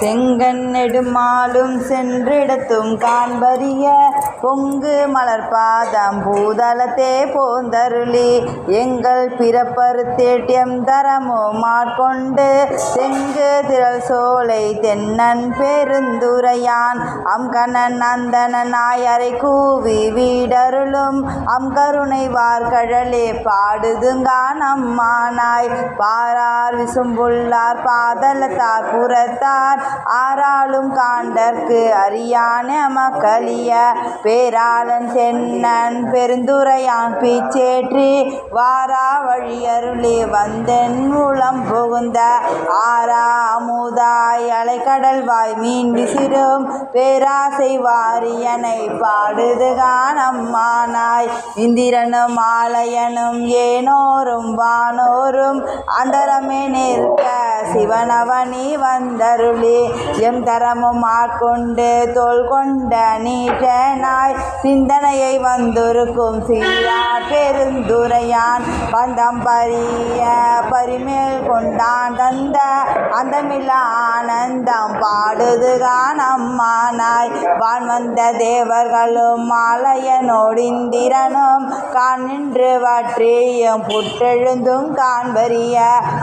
செங்கண் நெடுமாலும் சென்றிடத்தும் காண்பரிய பொங்கு மலர்பாதம் பூதலத்தே போந்தருளி எங்கள் பிறப்பறுத்தேட்டியம் தரமும் மாட்கொண்டு செங்கு திரள் சோலை தென்னன் பெருந்துரையான் அம்கண்ணன் அந்தணன் ஆயரை கூவி வீடருளும் அம்கருணை வார்கழலே பாடுதுங்கான் அம்மானாய் பாரார் விசும்புள்ளார் பாதலத்தார் புறத்தார் ஆராளும் காண்டற்கு அறியான மக்களிய பேராளன் சென்னன் பெருந்துரையான் பீச்சேற்றி வாரா வழியருளே வந்தென் உளம் புகுந்த ஆரா அமுதாய் அலைக்கடல்வாய் மீன் விசிறும் பேராசை வாரியனை பாடுதுகான் அம்மானாய் இந்திரனும் ஆலயனும் ஏனோரும் வானோரும் அந்தரமே நிற்க சிவனவனி வந்தருளி எம் தரமும் ஆட்கொண்டு தோல் கொண்ட நீட்டனாய் சிந்தனையை வந்தொருக்கும் சீரார் பெருந்துரையான் பந்தம் பரிய பரிமேல் கொண்டான் தந்த அந்தமில்லா ஆனந்தம் பாடுதுகான் அம்மானாய் வான் வந்த தேவர்களும் ஆலயனோடிந்திரனும் கான் நின்று வற்றியும் புற்றெழுந்தும் காண்பரிய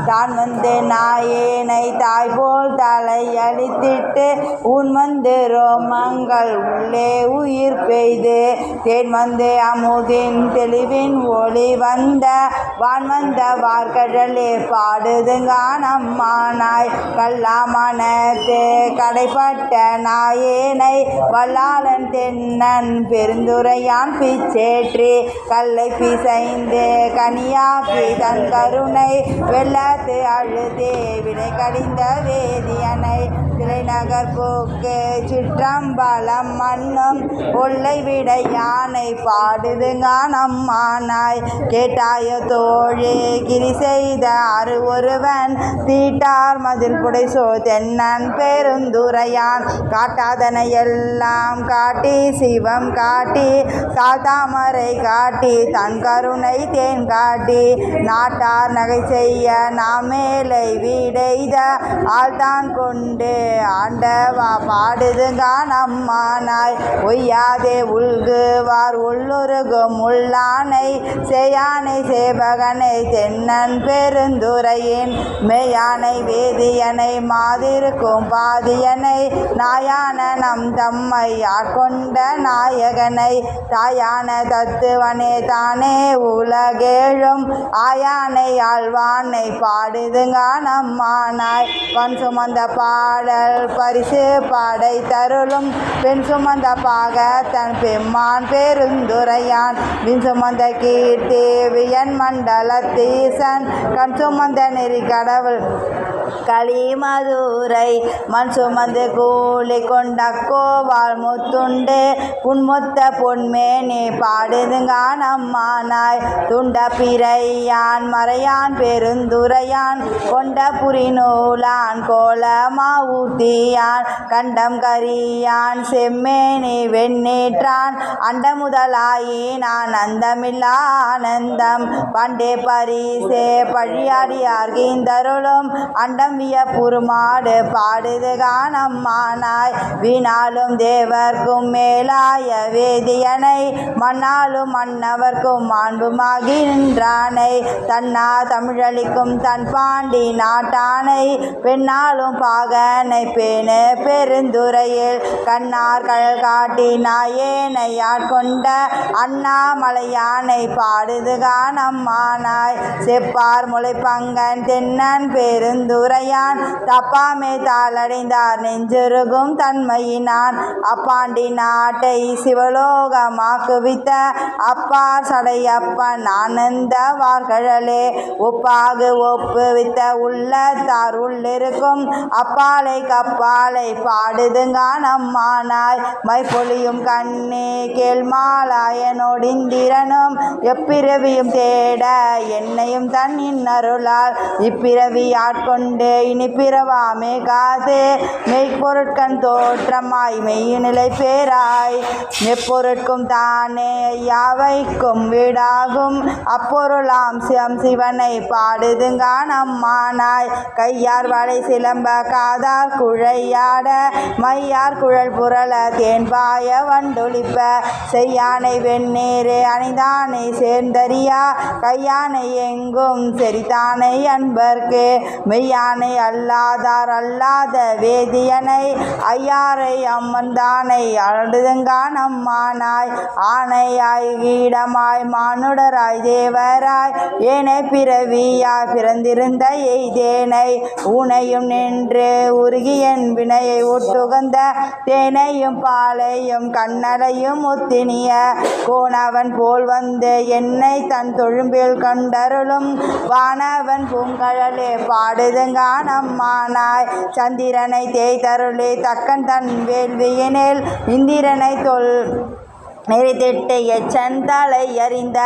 தான் வந்து நாயேனை தாய் போல் தலை அழித்திட்டு உன் வந்து ரோமங்கள் உள்ளே உயிர் பெய்து தேன் வந்து அமுதின் தெளிவின் ஒளி வந்த வான் வந்த வார்கடலே பாடுதுங்கான் அம்மானாய் கல்லாமணத்தே கடைப்பட்ட நாயேனை வல்லாளன் தென்னன் பெருந்துரையான் பிச்சேற்றி கல்லை பிசைந்து கனியாக்கி தன் கருணை வெள்ளத்து அழுதே விடை கடிந்த வேதியனை திரைநகர் போக்கு சிற்றம்பலம் மண்ணும் கொள்ளை விட யானை பாடுதுங்கான் அம்மானாய் கேட்டாய தோழே கிரி செய்த ஒருவன் தீட்டார் மதில் புடைசோ தென்னன் பெருந்துரையான் காட்டாதனை எல்லாம் காட்டி சிவம் காட்டி தாமரை காட்டி தன் கருணை தேன் காட்டி நாட்டார் நகை செய்ய நாமேலை வீடைத ஆள்தான் கொண்டு ஆண்டவா பாடுதுங்கான் அம்மானாய் ஒய்யாதே உள்குவார் உள்ளுருகும் உள்ளானை செய்யானை சேவகனை தென்னன் பெருந்துரையின் மெய்யானை வேதியனை மாதிருக்கும் பாதியனை நாயான நம் தம்மை ஆட்கொண்ட நாயகனை தாயான தத்துவனே தானே உலகேழும் ஆயானை ஆழ்வானை பாடுதுங்கான் அம்மானாய் பண் சுமந்த பாடல் பரிசு பாடை தருளும் பெண் சுமந்த பாக தன் பெம்மான் பெருந்துரையான் வின் சுமந்த கீர்த்தி வியன் மண்டலத்தீசன் கண் சுமந்த நெறி கடவுள் களிமதுரை மண் சுமந்து கூலி கொண்ட கோவால் முத்துண்டு புன்முத்த பொன்மேனி பாடுதுங்கான் அம்மானாய் துண்ட பிறையான் மறையான் பெருந்துரையான் கொண்ட புரிநூலான் கோலமா ஊட்டியான் கண்டம் கரியான் செம்மேனி வெண்ணீற்றான் அண்ட முதலாயினான் அந்தமில்லா ஆனந்தம் பண்டே பரிசே பழியாடியார் கீந்தருளும் அண்டம் வியப்புருமாடு பாடுதுகான் அம்மானாய் வீணாலும் தேவர்க்கும் மேலாய வேதியனை மண்ணாலும் மன்னவர்க்கும் மாண்புமாகி நின்றானை தன்னா தமிழளிக்கும் தன் பாண்டி நாட்டானை பெண்ணாலும் பாகனை பேணு பெருந்துரையில் கண்ணார் கழல் காட்டி நாயேனை ஆட்கொண்ட அண்ணாமலையானை பாடுதுகான் அம்மானாய் செப்பார் முளைப்பங்கன் தென்னன் பெருந்துரையான் தப்பாமே தாளடைந்தார் நெஞ்சுருகும் தன்மையினான் அப்பாண்டி நாட்டை சிவலோகமாக்குவித்த அப்பார் சடையப்பன் ஆனந்த வார்கழலே ஒப்பாகு ஒப்புவித்த உள்ளத்தார் உள்ளிருக்கும் அப்பாலை கப்பாலை பாடுதுங்கான் அம்மானாய் மைப்பொழியும் கண்ணே கேள்மாலாயனோடிந்திரனும் எப்பிறவியும் தேட என்னையும் தன் இன்னருளால் இப்பிறவி ஆட்கொண்ட கொண்டு இனி பிறவாமே காது மெய்ப்பொருட்கண் தோற்றமாய் மெய்நிலை பேராய் எப்பொருட்கும் தானே யாவைக்கும் வீடாகும் அப்பொருளாம் சிவனை பாடுதுங்கான் அம்மானாய் கையார் வளை சிலம்ப காதார் குழையாட மையார் குழல் புரள தேன்பாய வண்டொலிப்ப செய்யானை வெண்ணீரே அணிதானை சேர்ந்தறியா கையானை எங்கும் செறித்தானை அன்பர்க்கு மெய்யானை அல்லாதார் அல்லாத வேதியனை ஐயாரை அம்மந்தானை அழுதுங்கான் அம்மானாய் ஆணையாய் கீடமாய் மானுடராய் தேவராய் ஏனை பிறவியாய் பிறந்திருந்த எய்தேனை ஊனையும் நின்று உருகியன் வினையை ஒட்டுகந்த தேனையும் பாலையும் கண்ணலையும் ஒத்தினிய கோணவன் போல் வந்து என்னை தன் தொழும்பில் கண்டருளும் வானவன் பூங்கழலே பாடுதுங்கான் அம்மானாய் சந்திரனை தேய்தருளே தக்கன் தன் வேள்வியினில் இந்திரனை நெறித்திட்டு எச்சந்தலை அறிந்த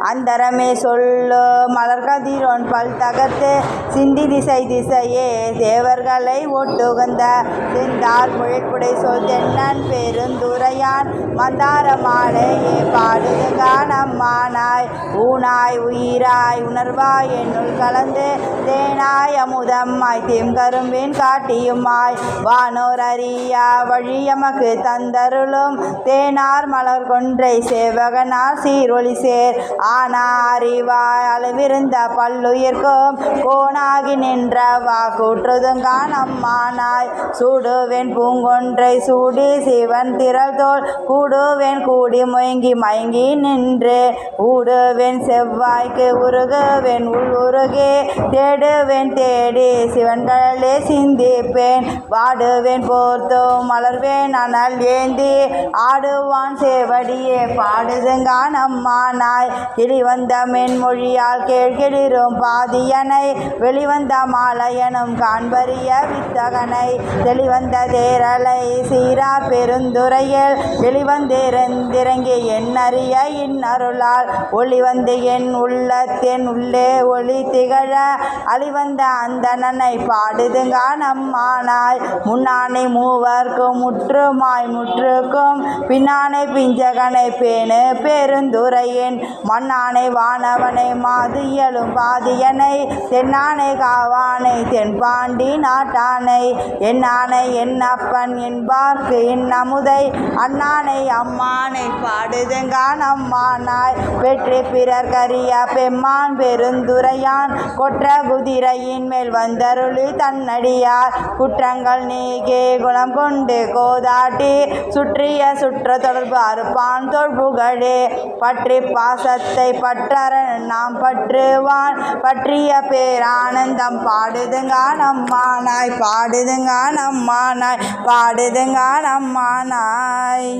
அந்தரமே சொல்லு மலர்கதிரோன் பல் தகர்த்து சிந்தி திசை திசையே தேவர்களை ஒட்டுகந்த செந்தார் முழிப்புடை சொல் தென்னன் பெருந்துரையான் மந்தார மாலையே பாடுதுங்கான் அம்மானாய் ஊனாய் உயிராய் உணர்வாய் என்னுள் கலந்து தேனாய் அமுதம்மாய் தீம்கரும்பின் காட்டியுமாய் வானோர் அறியா வழியமக்கு தந்தருளும் தேனார் மலர் கொன்றை சேவகனார் சீரொளி சேர் ஆனா அறிவாய் அளவிருந்த பல்லுயிர்க்கும் கோணாகி நின்ற வாக்கூற்றுதுங்கான் அம்மானாய் சூடுவேன் பூங்கொன்றை சூடி சிவன் திரள் தோல் கூடுவேன் கூடி மயங்கி நின்று ஊடுவேன் செவ்வாய்க்கு உருகுவேன் உருகே தேடுவேன் தேடி சிவன்களே சிந்திப்பேன் வாடுவேன் போர்த்தோ மலர்வேன் அனல் ஏந்தி ஆடுவான் சேவடியே பாடுதுங்கான் அம்மானாய் கிளிவந்த மென்மொழியால் கேள்கிளிரும் பாதியனை வெளிவந்த மாலையனும் காண்பறிய வித்தகனை தெளிவந்த தேரலை சீரார் பெருந்துரையில் வெளிவந்திறங்கி எண்ணறிய இன்னருளால் ஒளிவந்து என் உள்ளத்தின் உள்ளே ஒளி திகழ அழிவந்த அந்தணனை பாடுதுங்கான் அம்மானாய் முன்னானை மூவர்க்கும் முற்றுமாய் முற்றுக்கும் பின்னானை பிஞ்சகனை பேணு பெருந்துரையின் மண்ணானை வானவனை மாது இயலும் பாதியனை தென்னானை காவானை தென்பாண்டி நாட்டானை என்னானை என் அப்பன் என்பார்க்கு இன்னமுதை அண்ணானை அம்மானை பாடுதுங்கான் அம்மானாய் வெற்றி பிறர் கரிய பெம்மான் பெருந்துரையான் கொற்ற குதிரையின் மேல் வந்தருளி தன்னடியார் குற்றங்கள் நீக்கே குணம் கொண்டு கோதாட்டி சுற்றிய சுற்ற தொடர்பு அறுப்பான் தொழ்புகழே பற்றி பாசத்தை பற்றற நாம் பற்றுவான் பற்றிய பேரானந்தம் பாடுதுங்கான் அம்மானாய் பாடுதுங்கான் அம்மானாய் பாடுதுங்கான் அம்மானாய்.